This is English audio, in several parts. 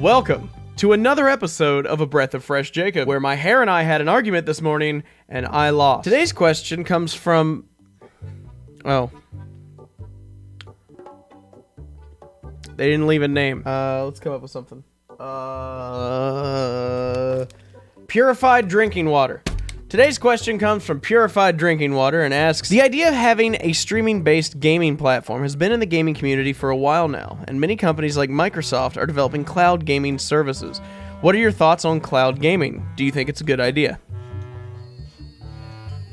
Welcome to another episode of A Breath of Fresh Jacob, where my hair and I had an argument this morning, and I lost. Today's question comes from... Oh. They didn't leave a name. Let's come up with something. Purified drinking water. Today's question comes from Purified Drinking Water and asks, the idea of having a streaming-based gaming platform has been in the gaming community for a while now, and many companies like Microsoft are developing cloud gaming services. What are your thoughts on cloud gaming? Do you think it's a good idea?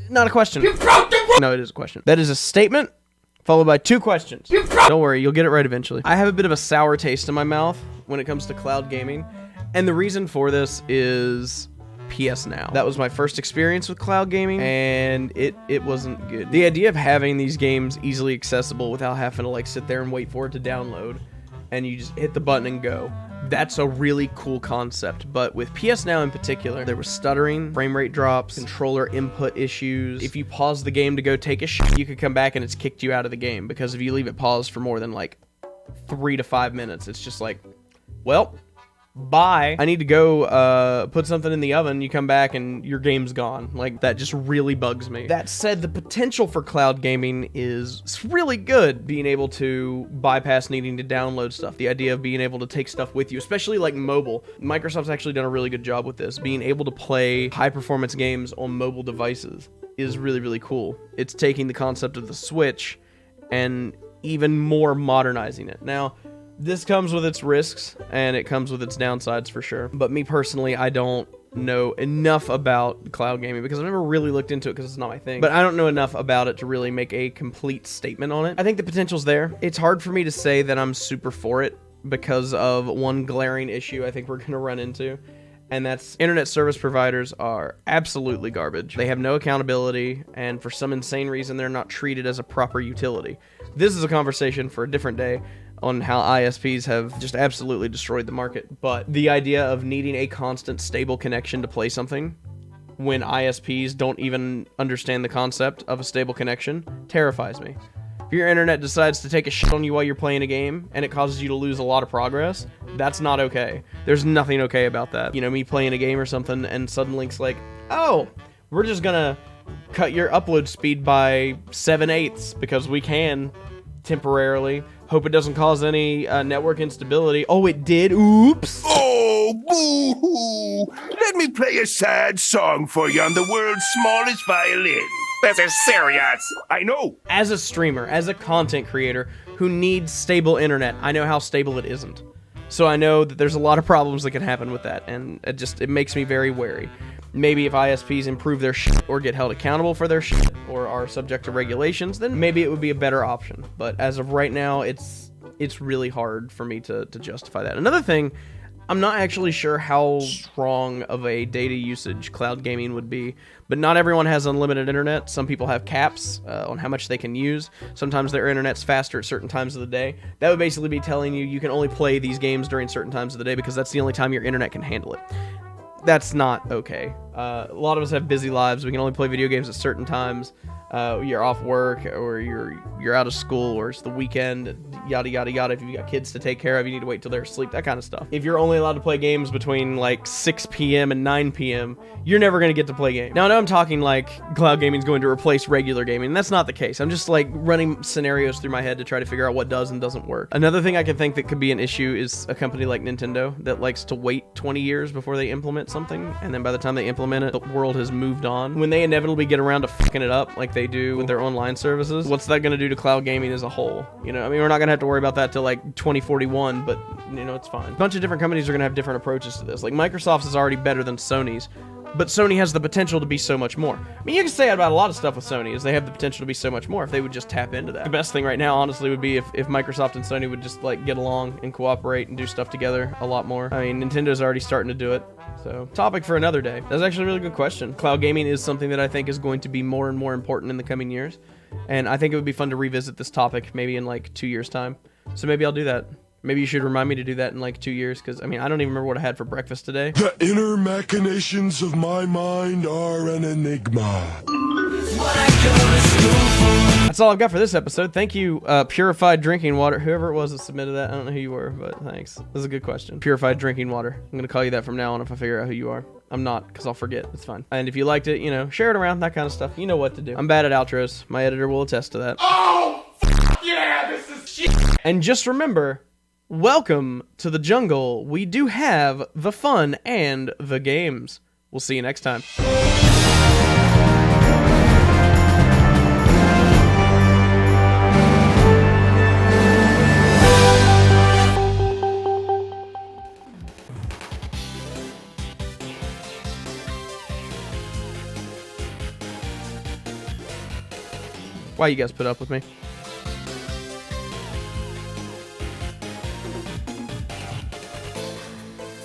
Not a question. No, it is a question. That is a statement followed by two questions. Don't worry, you'll get it right eventually. I have a bit of a sour taste in my mouth when it comes to cloud gaming, and the reason for this is PS Now. That was my first experience with cloud gaming, and it wasn't good. The idea of having these games easily accessible without having to like sit there and wait for it to download, and you just hit the button and go, that's a really cool concept. But with PS Now in particular, there was stuttering, frame rate drops, controller input issues. If you pause the game to go take a shit, you could come back and it's kicked you out of the game, because if you leave it paused for more than like 3 to 5 minutes, it's just like, well, bye. I need to go put something in the oven. You come back and your game's gone. Like, that just really bugs me. That said, the potential for cloud gaming is really good. Being able to bypass needing to download stuff. The idea of being able to take stuff with you, especially like mobile. Microsoft's actually done a really good job with this. Being able to play high performance games on mobile devices is really, really cool. It's taking the concept of the Switch and even more modernizing it. Now, this comes with its risks, and it comes with its downsides for sure. But me personally, I don't know enough about cloud gaming because I've never really looked into it because it's not my thing. But I don't know enough about it to really make a complete statement on it. I think the potential's there. It's hard for me to say that I'm super for it because of one glaring issue I think we're going to run into. And that's internet service providers are absolutely garbage. They have no accountability, and for some insane reason, they're not treated as a proper utility. This is a conversation for a different day on how ISPs have just absolutely destroyed the market. But the idea of needing a constant, stable connection to play something when ISPs don't even understand the concept of a stable connection terrifies me. If your internet decides to take a shit on you while you're playing a game and it causes you to lose a lot of progress, that's not okay. There's nothing okay about that. You know, me playing a game or something and Suddenlink's like, oh, we're just gonna cut your upload speed by 7/8 because we can temporarily. Hope it doesn't cause any network instability. Oh, it did? Oops. Oh, boo-hoo. Let me play a sad song for you on the world's smallest violin. This is serious. I know. As a streamer, as a content creator who needs stable internet, I know how stable it isn't. So I know that there's a lot of problems that can happen with that, and it makes me very wary. Maybe if ISPs improve their shit or get held accountable for their shit or are subject to regulations, then maybe it would be a better option. But as of right now, it's really hard for me to justify that. Another thing, I'm not actually sure how strong of a data usage cloud gaming would be, but not everyone has unlimited internet. Some people have caps on how much they can use. Sometimes their internet's faster at certain times of the day. That would basically be telling you can only play these games during certain times of the day because that's the only time your internet can handle it. That's not okay. A lot of us have busy lives. We can only play video games at certain times. You're off work, or you're out of school, or it's the weekend, yada yada yada. If you've got kids to take care of, you need to wait till they're asleep, that kind of stuff. If you're only allowed to play games between like 6 p.m. and 9 p.m., you're never going to get to play games. Now, I know I'm talking like cloud gaming is going to replace regular gaming. That's not the case. I'm just like running scenarios through my head to try to figure out what does and doesn't work. Another thing I can think that could be an issue is a company like Nintendo that likes to wait 20 years before they implement something, and then by the time they implement it, the world has moved on. When they inevitably get around to fucking it up like they do with their online services, what's that going to do to cloud gaming as a whole? You know, I mean, we're not going to have to worry about that till like 2041, but you know, it's fine. A bunch of different companies are going to have different approaches to this. Like Microsoft's is already better than Sony's, but Sony has the potential to be so much more. I mean, you can say that about a lot of stuff with Sony, is they have the potential to be so much more if they would just tap into that. The best thing right now, honestly, would be if Microsoft and Sony would just like get along and cooperate and do stuff together a lot more. I mean, Nintendo's already starting to do it. So, topic for another day. That's actually a really good question. Cloud gaming is something that I think is going to be more and more important in the coming years. And I think it would be fun to revisit this topic maybe in like 2 years' time. So maybe I'll do that. Maybe you should remind me to do that in like 2 years, because I mean, I don't even remember what I had for breakfast today. The inner machinations of my mind are an enigma. I That's all I've got for this episode. Thank you, Purified Drinking Water. Whoever it was that submitted that, I don't know who you were, but thanks. This is a good question. Purified Drinking Water. I'm gonna call you that from now on if I figure out who you are. I'm not, because I'll forget. It's fine. And if you liked it, you know, share it around, that kind of stuff. You know what to do. I'm bad at outros. My editor will attest to that. Oh, yeah, this is shit. And just remember, welcome to the jungle. We do have the fun and the games. We'll see you next time. Why you guys put up with me?